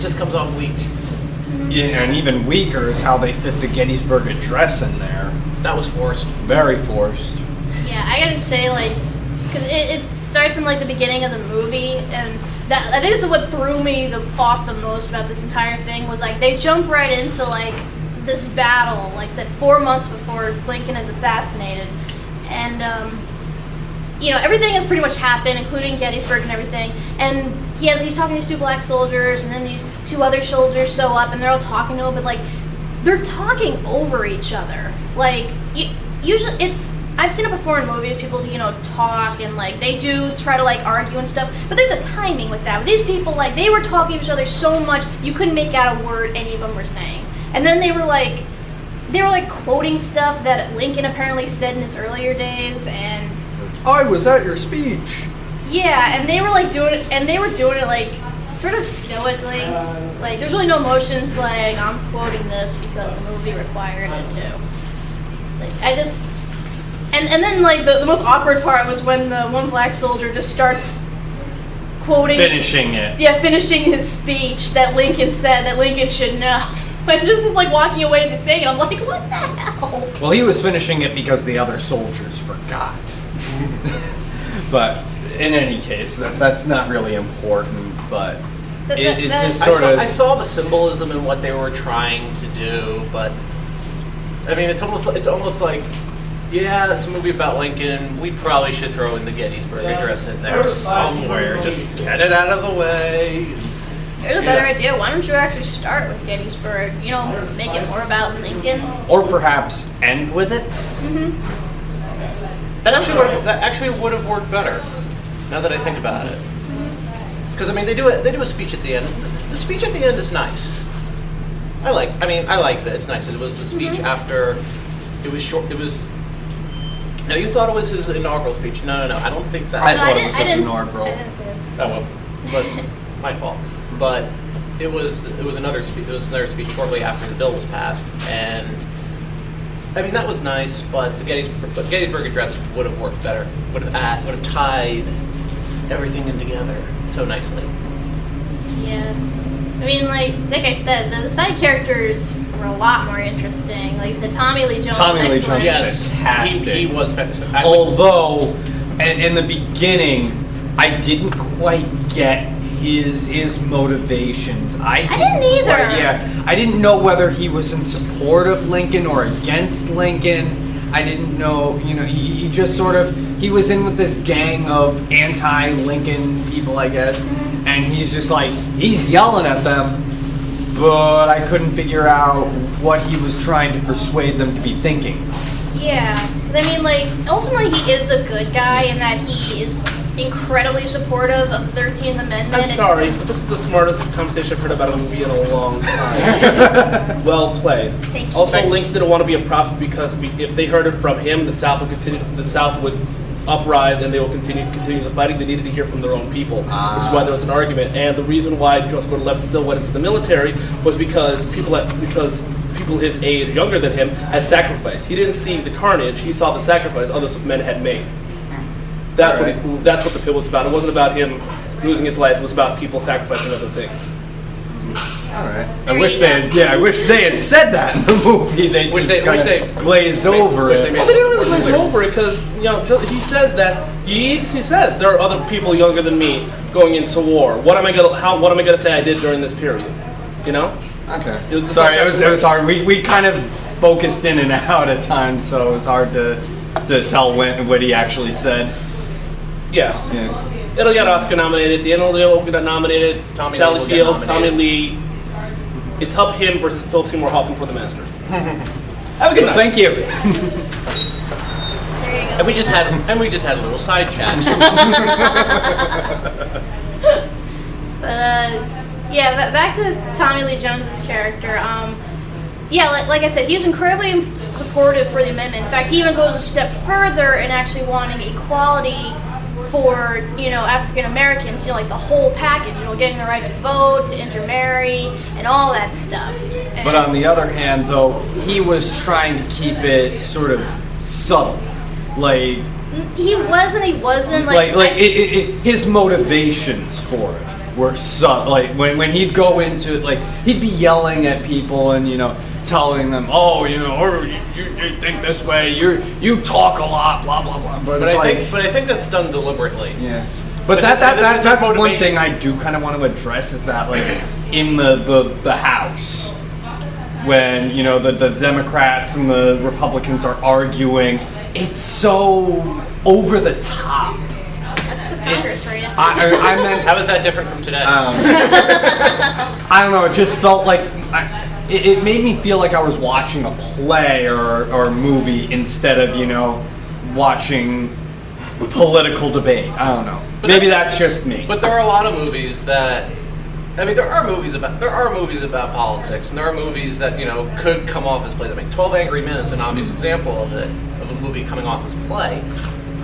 just comes off weak. Yeah, and even weaker is how they fit the Gettysburg Address in there. That was forced. Very forced. Yeah, I gotta say, like, because it starts in, like, the beginning of the movie, and that I think that's what threw me off the most about this entire thing, was, like, they jump right into, like, this battle, like I said, 4 months before Lincoln is assassinated, and, you know, everything has pretty much happened, including Gettysburg and everything, and he's talking to these 2 black soldiers, and then these 2 other soldiers show up, and they're all talking to him, but, like, they're talking over each other. Like, usually I've seen it before in movies, people, you know, talk, and, like, they do try to, like, argue and stuff, but there's a timing with that. But these people, like, they were talking to each other so much, you couldn't make out a word any of them were saying. And then they were, like, quoting stuff that Lincoln apparently said in his earlier days, and... I was at your speech. Yeah, and they were, like, doing it, like, sort of stoically. Like, there's really no emotions, like, I'm quoting this because the movie required it to. Like, I just... And then, like, the most awkward part was when the one black soldier just starts quoting... Finishing it. Yeah, finishing his speech that Lincoln said that Lincoln should know. But just is, like, walking away as he's saying it. I'm like, what the hell? Well, he was finishing it because the other soldiers forgot. But in any case, that's not really important, but it's just sort of... I saw the symbolism in what they were trying to do, but, I mean, it's almost like, yeah, it's a movie about Lincoln. We probably should throw in the Gettysburg Address in there somewhere. Just get it out of the way. There's a better idea. Why don't you actually start with Gettysburg? You know, make it more about Lincoln. Or perhaps end with it? Mm-hmm. That actually would have worked better, now that I think about it. Because, I mean, they do a speech at the end. The speech at the end is nice. I like that. It's nice. It was the speech after... It was short. It was... Now, you thought it was his inaugural speech. No. I don't think that... I thought it was his inaugural. Oh, well. But, my fault. But it was another speech. It was another speech shortly after the bill was passed. And, I mean, that was nice, but the Gettysburg Address would have worked better. Would have tied everything in together so nicely. Yeah. I mean, like I said, the side characters were a lot more interesting. Like you said, Tommy Lee Jones. Tommy Lee Jones, yes, fantastic. He was fantastic. Although, in the beginning, I didn't quite get his motivations. I didn't either. I didn't know whether he was in support of Lincoln or against Lincoln. I didn't know, you know, he just sort of, he was in with this gang of anti-Lincoln people, I guess, and he's just like, he's yelling at them, but I couldn't figure out what he was trying to persuade them to be thinking. Yeah, I mean, like, ultimately he is a good guy in that he is incredibly supportive of the 13th Amendment. I'm sorry, but this is the smartest conversation I've heard about a movie in a long time. Well played. Thank you. Also, Lincoln didn't want to be a prophet because if they heard it from him, the South would uprise and they will continue the fighting. They needed to hear from their own people, which is why there was an argument. And the reason why Joseph Gordon-Levitt still went into the military was because people his age, younger than him, had sacrificed. He didn't see the carnage; he saw the sacrifice other men had made. That's what the pill was about. It wasn't about him losing his life. It was about people sacrificing other things. All right. I wish they had said that in the movie. They glazed over it. Well, they didn't really glaze over it because he says that he says there are other people younger than me going into war. What am I gonna say I did during this period? You know? Okay. It was hard. We kind of focused in and out at times, so it was hard to tell what he actually said. Yeah. It'll get Oscar nominated. Daniel will get nominated. Sally Field, Tommy Lee. It's up him versus Philip Seymour Hoffman for the Master. Have a good night. Thank you. There you go. And we just had a little side chat. But back to Tommy Lee Jones's character. Like I said, he's incredibly supportive for the amendment. In fact, he even goes a step further in actually wanting equality for, African Americans, like the whole package, getting the right to vote, to intermarry, and all that stuff. But on the other hand, though, he was trying to keep it sort of subtle. Like... He wasn't. His motivations for it. were so like when he'd go into it, like he'd be yelling at people and telling them, oh, you think this way, you talk a lot, blah blah blah. But I think that's done deliberately. Yeah. But that's one thing I do kind of want to address is that like in the House, when the Democrats and the Republicans are arguing, it's so over the top. Congress for you. I meant, How is that different from today? I don't know. It just felt like it made me feel like I was watching a play or a movie instead of watching political debate. I don't know. Maybe that's just me. But there are a lot of movies that. I mean, there are movies about politics, and there are movies that could come off as plays. I mean, 12 Angry Men is an obvious example of a movie coming off as a play.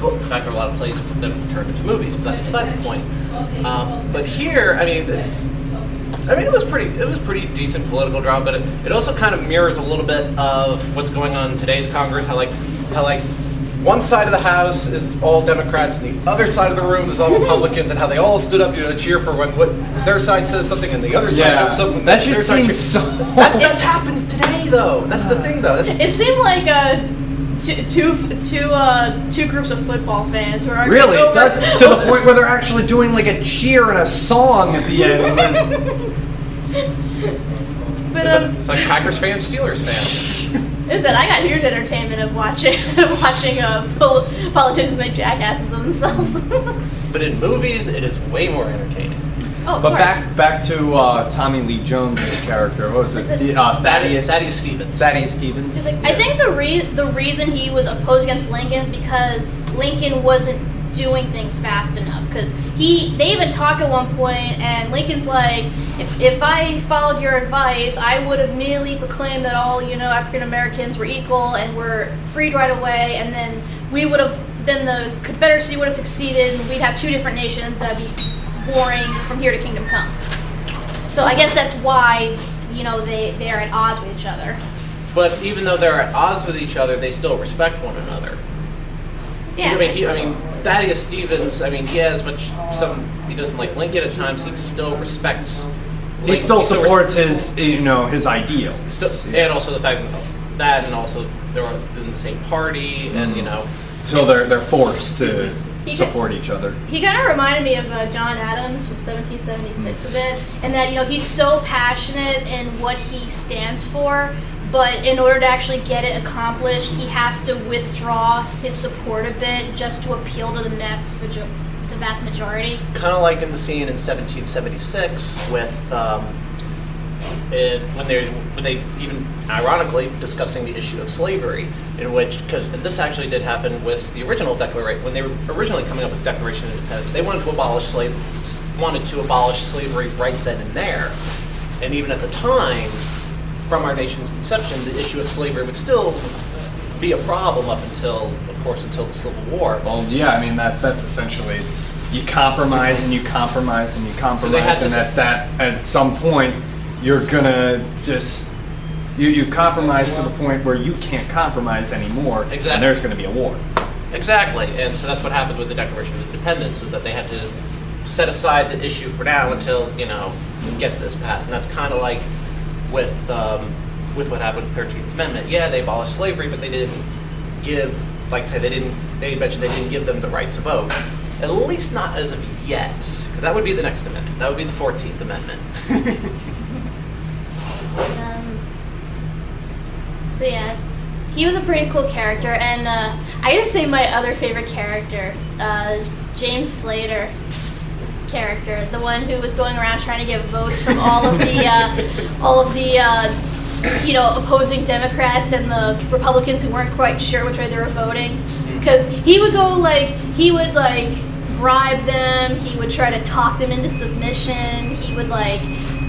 Well, in fact, there are a lot of plays that have turned into movies, but that's beside the point. But here, I mean, it was pretty decent political drama, but it also kind of mirrors a little bit of what's going on in today's Congress. How one side of the House is all Democrats, and the other side of the room is all Republicans, and how they all stood up, to cheer for when their side says something, and the other side jumps up. When that just seems so. That happens today, though. That's the thing, though. It seemed like two groups of football fans were arguing Really, over. it does to the point where they're actually doing like a cheer and a song at the end. But it's like Packers fans, Steelers fans. Listen, I got huge entertainment of watching politicians make jackasses of themselves. But in movies, it is way more entertaining. Oh, of But course. back to Tommy Lee Jones' character. What was it? Thaddeus Stevens. Thaddeus Stevens. I think the reason he was opposed against Lincoln is because Lincoln wasn't doing things fast enough. Because they even talk at one point, and Lincoln's like, if I followed your advice, I would have immediately proclaimed that all African Americans were equal and were freed right away, and then then the Confederacy would have succeeded, and we'd have two different nations that'd be boring from here to kingdom come. So I guess that's why they are at odds with each other. But even though they're at odds with each other, they still respect one another. Yeah. I mean, Thaddeus Stevens. I mean, he doesn't like Lincoln at times. He still respects. He still supports his his ideals. And also the fact that, and also they're in the same party, and So they're forced to support each other. He kind of reminded me of John Adams from 1776 a bit, and that he's so passionate in what he stands for, but in order to actually get it accomplished, he has to withdraw his support a bit just to appeal to the vast majority. Kind of like in the scene in 1776 with when they even ironically discussing the issue of slavery, in which, because this actually did happen with the original Declaration, when they were originally coming up with the Declaration of Independence, they wanted to abolish slavery right then and there, and even at the time, from our nation's inception, the issue of slavery would still be a problem up until the Civil War. Well, yeah, I mean that's essentially you compromise and you compromise and you compromise, So and at some point you're gonna you've compromised to the point where you can't compromise anymore, Exactly. and there's gonna be a war. Exactly, and so that's what happened with the Declaration of Independence, was that they had to set aside the issue for now until we get this passed, and that's kind of like with what happened with the 13th Amendment. Yeah, they abolished slavery, but they didn't give, they mentioned they didn't give them the right to vote. At least not as of yet, because that would be the next amendment. That would be the 14th Amendment. So yeah, he was a pretty cool character, and I gotta say my other favorite character, James Slater. Character, the one who was going around trying to get votes from all of the opposing Democrats and the Republicans who weren't quite sure which way they were voting, because he would bribe them, he would try to talk them into submission, he would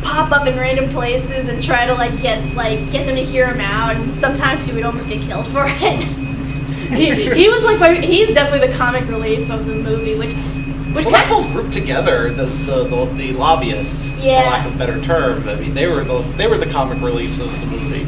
pop up in random places and try to get them to hear him out, and sometimes he would almost get killed for it. He's definitely the comic relief of the movie, which that whole group together, the lobbyists, for lack of a better term, I mean, they were the comic reliefs of the movie.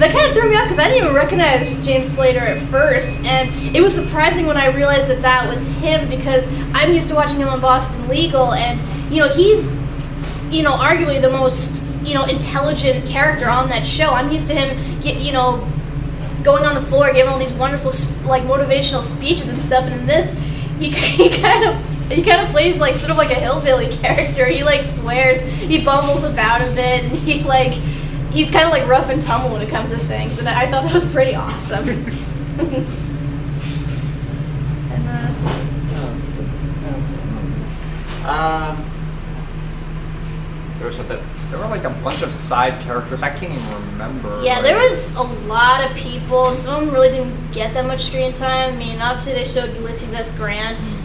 That kind of threw me off because I didn't even recognize James Slater at first, and it was surprising when I realized that was him, because I'm used to watching him on Boston Legal, and he's, arguably the most, intelligent character on that show. I'm used to him, going on the floor, giving all these wonderful, like, motivational speeches and stuff, and in this, he kind of plays like sort of like a hillbilly character. He like swears, he bumbles about a bit, and he's kind of like rough and tumble when it comes to things. And I thought that was pretty awesome. And there was something. There were like a bunch of side characters. I can't even remember. yeah, there was a lot of people, and some of them really didn't get that much screen time. I mean, obviously they showed Ulysses S. Grant, as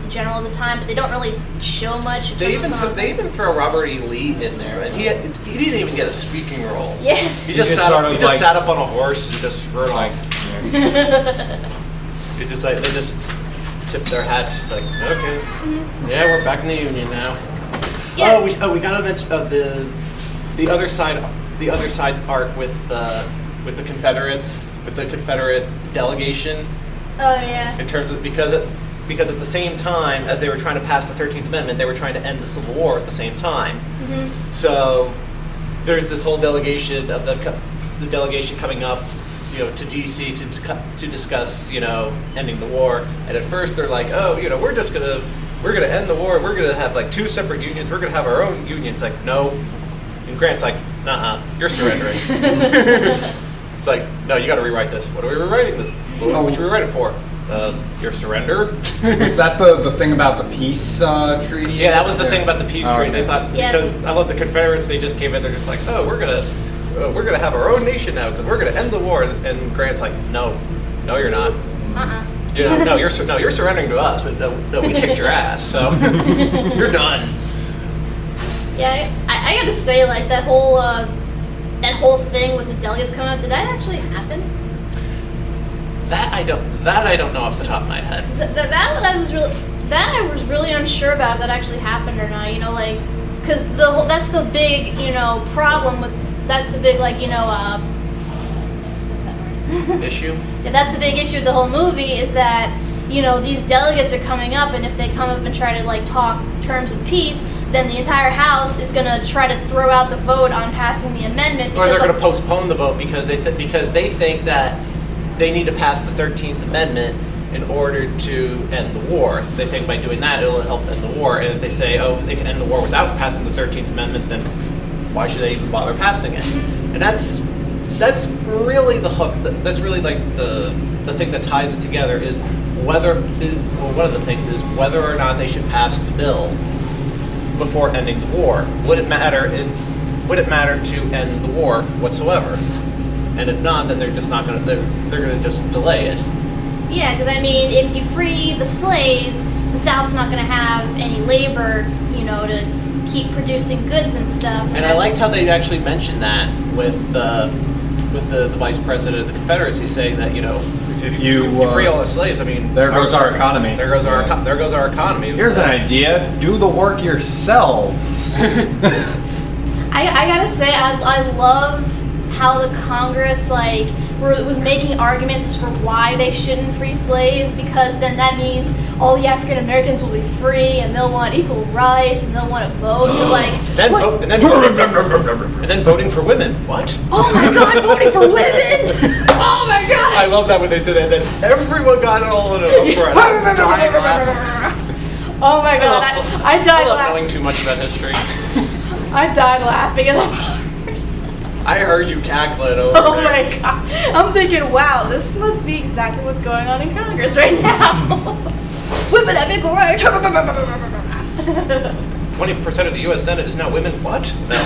the general of the time, but they don't really show much. They even throw Robert E. Lee in there, and he didn't even get a speaking role. Yeah. He just sat up on a horse and just were like. It's just like they just tipped their hats, like, okay, yeah, we're back in the Union now. Yeah. We gotta mention the other side arc with the Confederates, with the Confederate delegation. Oh yeah. In terms of because at the same time as they were trying to pass the 13th Amendment, they were trying to end the Civil War at the same time. Mm-hmm. So there's this whole delegation of the delegation coming up, to DC to discuss, ending the war. And at first they're like, oh, we're gonna end the war. We're gonna have like 2 separate unions. We're gonna have our own union. It's like, no. And Grant's like, nuh-uh, you're surrendering. It's like, no, you got to rewrite this. What are we rewriting this? What should we rewrite it for? Your surrender? Was that the thing about the peace treaty? Yeah, that was the thing about the peace treaty. Okay. They thought, because I love the Confederates, they just came in. They're just like, oh, we're gonna have our own nation now because we're gonna end the war. And Grant's like, no, you're not. No, you're surrendering to us, but no, we kicked your ass, so you're done. Yeah, I gotta say, like, that whole thing with the delegates coming up, did that actually happen? That I don't know off the top of my head. I was really unsure about if that actually happened or not. Because that's the big problem with that's the big what's that word? Issue. Yeah, that's the big issue with the whole movie is that these delegates are coming up, and if they come up and try to talk terms of peace, then the entire House is going to try to throw out the vote on passing the amendment. Or they're going to postpone the vote because they think that they need to pass the 13th Amendment in order to end the war. They think by doing that it'll help end the war. And if they say, oh, they can end the war without passing the 13th Amendment, then why should they even bother passing it? And that's really the hook. That's really like the thing that ties it together is one of the things is whether or not they should pass the bill before ending the war. Would it matter to end the war whatsoever? And if not, then they're just not going to. They're going to just delay it. Yeah, because if you free the slaves, the South's not going to have any labor, to keep producing goods and stuff. And I liked how they actually mentioned that with the vice president of the Confederacy saying that if you free all the slaves, I mean, there goes our economy. There goes our economy. Here's an idea: do the work yourselves. I gotta say, I love how the Congress was making arguments for why they shouldn't free slaves, because then that means all the African Americans will be free and they'll want equal rights and they'll want to vote. And then voting for women. What? Oh my God, voting for women! Oh my God! I love that when they said that. Then everyone got all in a uproar. Oh my God, I died I love laughing. knowing too much about history. I died laughing at that part. I heard you cackling over Oh there. my God. I'm thinking, wow, this must be exactly what's going on in Congress right now. Women have equal rights. 20% of the U.S. Senate is now women. What? No.